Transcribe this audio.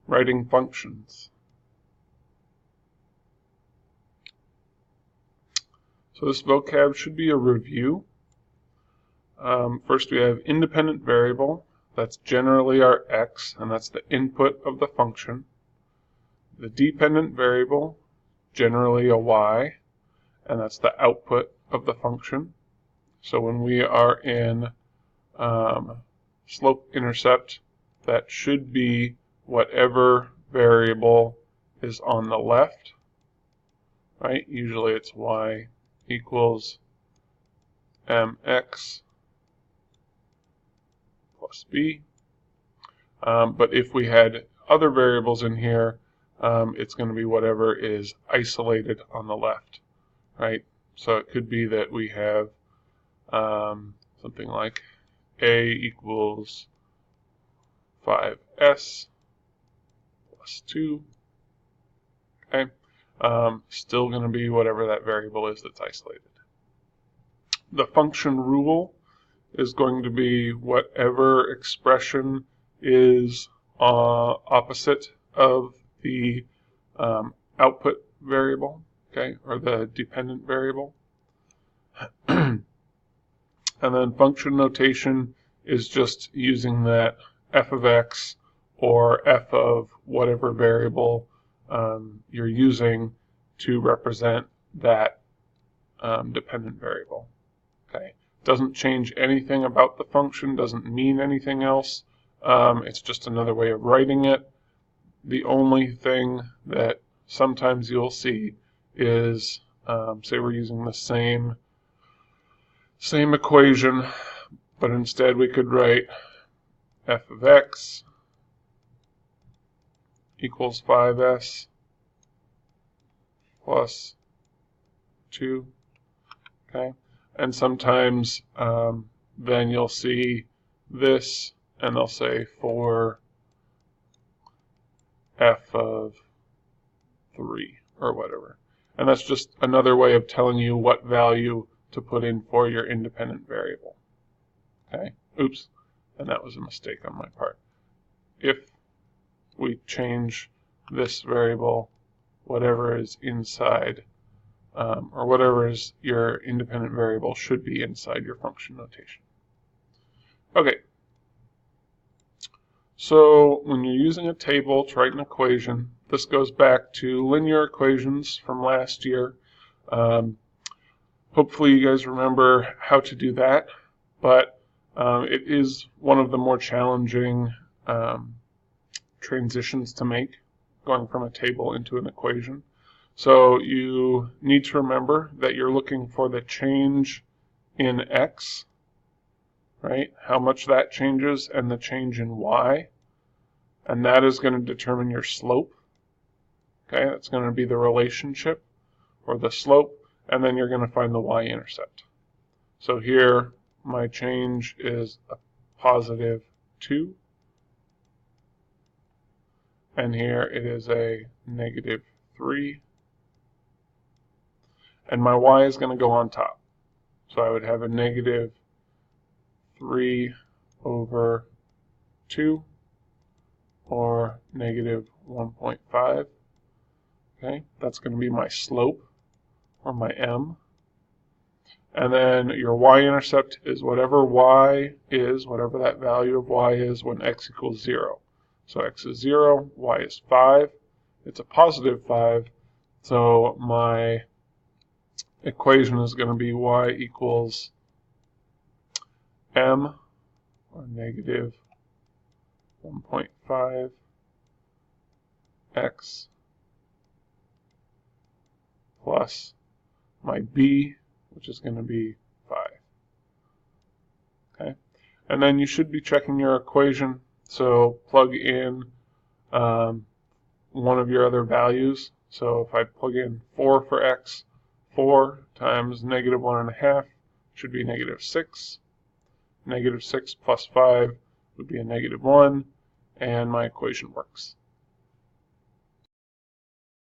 writing functions. So this vocab should be a review. First we have independent variable. That's generally our x, and that's the input of the function. The dependent variable, generally a y, and that's the output of the function. So when we are in slope-intercept, that should be whatever variable is on the left, right? Usually it's y equals mx plus b. But if we had other variables in here, it's going to be whatever is isolated on the left, right? So it could be that we have something like a equals 5s plus 2. Okay, still going to be whatever that variable is that's isolated. The function rule is going to be whatever expression is opposite of the output variable, okay, or the dependent variable. And then function notation is just using that f of x or f of whatever variable you're using to represent that dependent variable. Okay, doesn't change anything about the function, doesn't mean anything else. It's just another way of writing it. The only thing that sometimes you'll see is, say we're using the same equation, but instead we could write f of x equals 5s plus 2. Okay, and sometimes then you'll see this, and they'll say for f of 3 or whatever. And that's just another way of telling you what value to put in for your independent variable. Okay, oops, and that was a mistake on my part. If we change this variable, whatever is inside, or whatever is your independent variable should be inside your function notation. Okay, so when you're using a table to write an equation, this goes back to linear equations from last year. Hopefully you guys remember how to do that, but it is one of the more challenging transitions to make, going from a table into an equation. So you need to remember that you're looking for the change in x, right? How much that changes, and the change in y. And that is going to determine your slope. Okay, that's going to be the relationship or the slope, and then you're going to find the y-intercept. So here my change is a positive 2, and here it is a negative 3, and my y is going to go on top. So I would have a negative 3 over 2, or negative 1.5. Okay, that's going to be my slope, or my m. And then your y-intercept is whatever y is, whatever that value of y is when x equals 0. So x is 0, y is 5. It's a positive 5, so my equation is going to be y equals m, or negative 1.5 x plus my b, which is going to be 5. Okay, and then you should be checking your equation, so plug in one of your other values. So if I plug in 4 for x, 4 times negative 1.5 should be negative 6. Negative 6 plus 5 would be a negative 1, and my equation works.